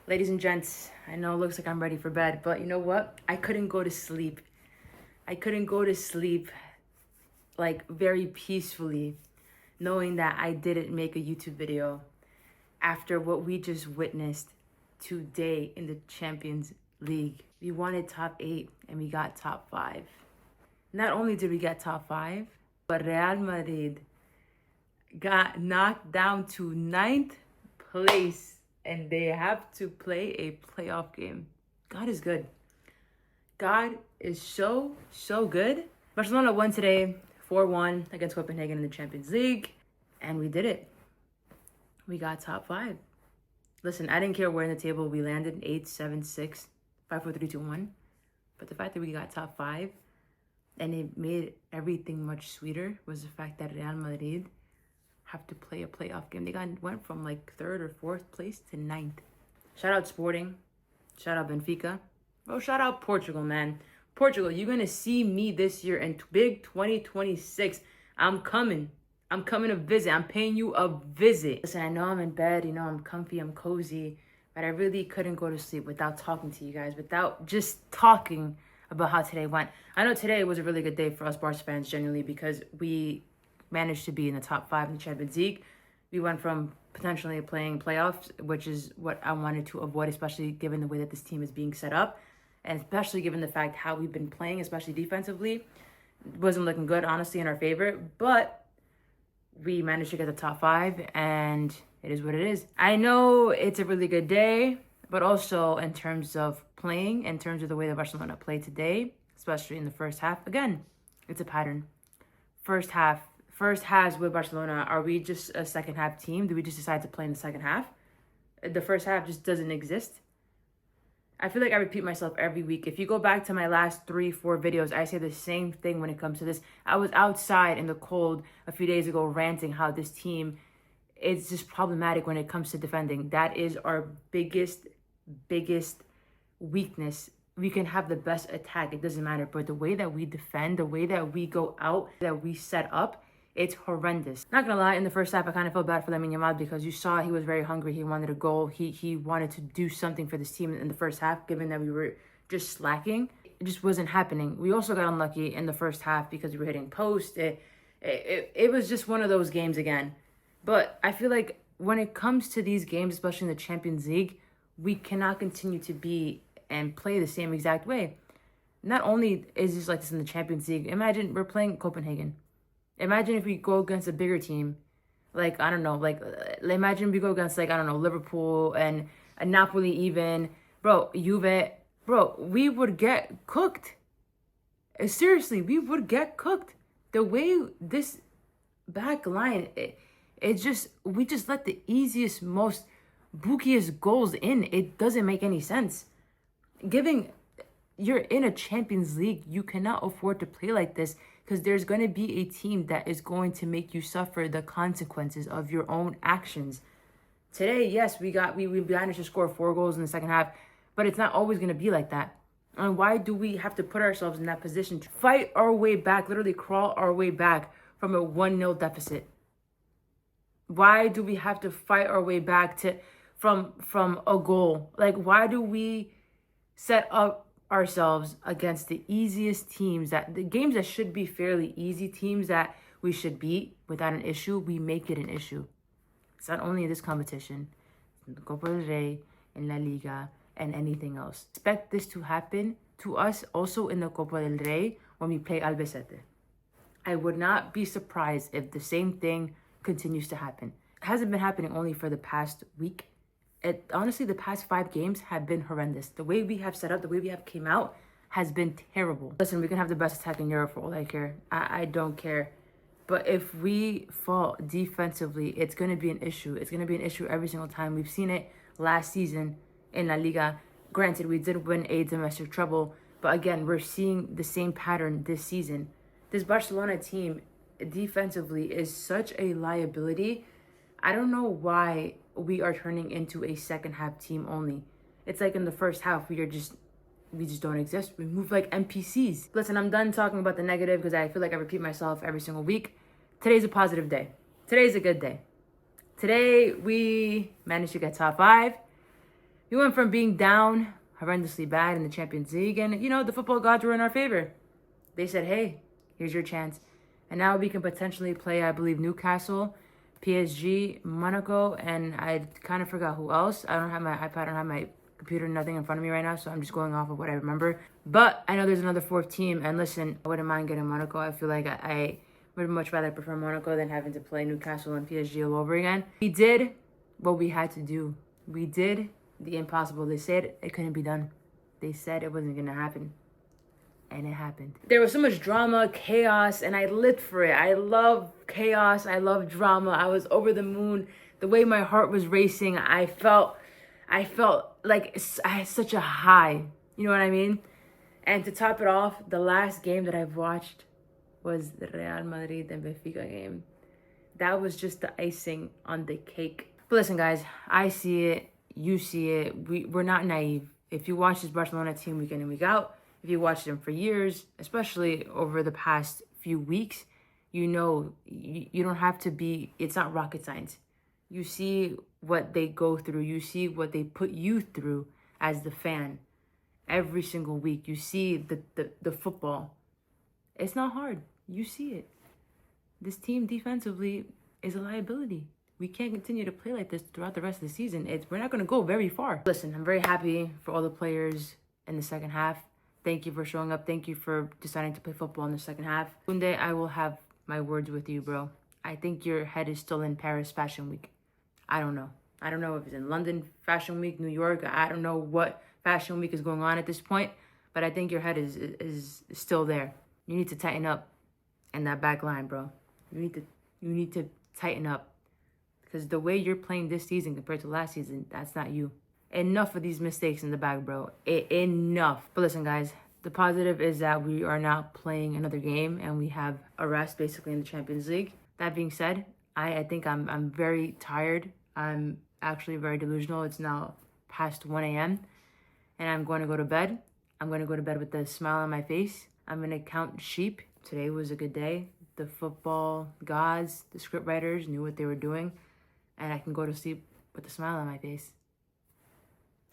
Ladies and gents, I know it looks like I'm ready for bed, but you know what? I couldn't go to sleep. I couldn't go to sleep like very peacefully, knowing that I didn't make a YouTube video after what we just witnessed today in the Champions League. We wanted top 8 and we got top 5. Not only did we get top 5, but Real Madrid got knocked down to 9th place and they have to play a playoff game. God is good. God is so good. Barcelona won today 4-1 against Copenhagen in the Champions League, and we did it. We got top 5. Listen, I didn't care where in the table we landed, 8, 7, 6, 5, 4, 3, 2, 1. But the fact that we got top 5 and it made everything much sweeter was the fact that Real Madrid have to play a playoff game. They went from like 3rd or 4th place to 9th. Shout out Sporting. Shout out Benfica. Bro, shout out Portugal, man. Portugal, you're going to see me this year in big 2026. I'm coming. I'm coming to visit. I'm paying you a visit. Listen, I know I'm in bed. You know, I'm comfy. I'm cozy. But I really couldn't go to sleep without talking to you guys, without just talking about how today went. I know today was a really good day for us Barca fans, genuinely, because we managed to be in the top 5 in the Champions League. We went from potentially playing playoffs, which is what I wanted to avoid, especially given the way that this team is being set up, and especially given the fact how we've been playing, especially defensively. It wasn't looking good, honestly, in our favor, but we managed to get the top 5, and it is what it is. I know it's a really good day, but also in terms of playing, in terms of the way that Barcelona played today, especially in the first half, again, it's a pattern. First halves with Barcelona, are we just a second half team? Do we just decide to play in the second half? The first half just doesn't exist. I feel like I repeat myself every week. If you go back to my last 3-4 videos, I say the same thing when it comes to this. I was outside in the cold a few days ago ranting how this team is just problematic when it comes to defending. That is our biggest weakness. We can have the best attack, it doesn't matter. But the way that we defend, the way that we go out, that we set up, it's horrendous. Not gonna lie, in the first half, I kind of felt bad for Lamine Yamal because you saw he was very hungry. He wanted a goal. He wanted to do something for this team in the first half, given that we were just slacking. It just wasn't happening. We also got unlucky in the first half because we were hitting post. It was just one of those games again. But I feel like when it comes to these games, especially in the Champions League, we cannot continue to be and play the same exact way. Not only is this like this in the Champions League, imagine we're playing Copenhagen. Imagine if we go against a bigger team, like, I don't know, like, imagine we go against, like, I don't know, Liverpool and Napoli even. Bro, Juve, bro, we would get cooked. Seriously, we would get cooked. The way this back line, we just let the easiest, most bookiest goals in. It doesn't make any sense. You're in a Champions League, you cannot afford to play like this, because there's going to be a team that is going to make you suffer the consequences of your own actions. Today, yes, we managed to score 4 goals in the second half, but it's not always going to be like that. And why do we have to put ourselves in that position to fight our way back, literally crawl our way back from a 1-0 deficit? Why do we have to fight our way back from a goal? Like, why do we set up ourselves against the easiest teams, the games that should be fairly easy, teams that we should beat without an issue? We make it an issue. It's not only in this competition, in the Copa del Rey, in La Liga, and anything else. Expect this to happen to us also in the Copa del Rey when we play Albacete. I would not be surprised if the same thing continues to happen. It hasn't been happening only for the past week. Honestly, the past 5 games have been horrendous. The way we have set up, the way we have came out has been terrible. Listen, we can have the best attack in Europe for all I care. I don't care. But if we fall defensively, it's going to be an issue. It's going to be an issue every single time. We've seen it last season in La Liga. Granted, we did win a domestic treble. But again, we're seeing the same pattern this season. This Barcelona team defensively is such a liability. I don't know why we are turning into a second half team only. It's like in the first half, we just don't exist. We move like NPCs. Listen, I'm done talking about the negative because I feel like I repeat myself every single week. Today's a positive day. Today's a good day. Today, we managed to get top 5. We went from being down horrendously bad in the Champions League, and the football gods were in our favor. They said, "Hey, here's your chance," and now we can potentially play, I believe, Newcastle, PSG, Monaco, and I kind of forgot who else. I don't have my iPad, I don't have my computer, nothing in front of me right now, so I'm just going off of what I remember. But I know there's another fourth team, and listen, I wouldn't mind getting Monaco. I feel like I would much rather prefer Monaco than having to play Newcastle and PSG all over again. We did what we had to do. We did the impossible. They said it couldn't be done. They said it wasn't going to happen. And it happened. There was so much drama, chaos, and I lived for it. I love chaos. I love drama. I was over the moon. The way my heart was racing, I felt like I had such a high. You know what I mean? And to top it off, the last game that I've watched was the Real Madrid and Benfica game. That was just the icing on the cake. But listen, guys, I see it. You see it. We're not naive. If you watch this Barcelona team week in and week out, if you watch them for years, especially over the past few weeks, you know you don't have to be, it's not rocket science. You see what they go through. You see what they put you through as the fan every single week. You see the football. It's not hard. You see it. This team defensively is a liability. We can't continue to play like this throughout the rest of the season. We're not going to go very far. Listen, I'm very happy for all the players in the second half. Thank you for showing up. Thank you for deciding to play football in the second half. One day I will have my words with you, bro. I think your head is still in Paris Fashion Week. I don't know. I don't know if it's in London Fashion Week, New York. I don't know what Fashion Week is going on at this point. But I think your head is still there. You need to tighten up in that back line, bro. You need to tighten up. Because the way you're playing this season compared to last season, that's not you. Enough of these mistakes in the back, bro. Enough. But listen, guys, the positive is that we are not playing another game and we have a rest basically in the Champions League. That being said, I think I'm very tired. I'm actually very delusional. It's now past 1 a.m. and I'm going to go to bed. I'm going to go to bed with a smile on my face. I'm going to count sheep. Today was a good day. The football gods, the script writers knew what they were doing. And I can go to sleep with a smile on my face.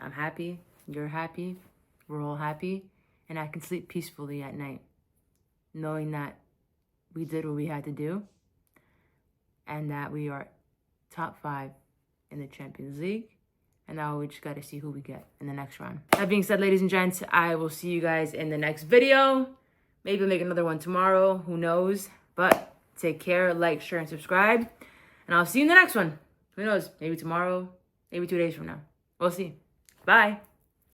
I'm happy. You're happy. We're all happy. And I can sleep peacefully at night, knowing that we did what we had to do and that we are top 5 in the Champions League. And now we just got to see who we get in the next round. That being said, ladies and gents, I will see you guys in the next video. Maybe I'll make another one tomorrow. Who knows? But take care, like, share, and subscribe. And I'll see you in the next one. Who knows? Maybe tomorrow, maybe 2 days from now. We'll see. Bye.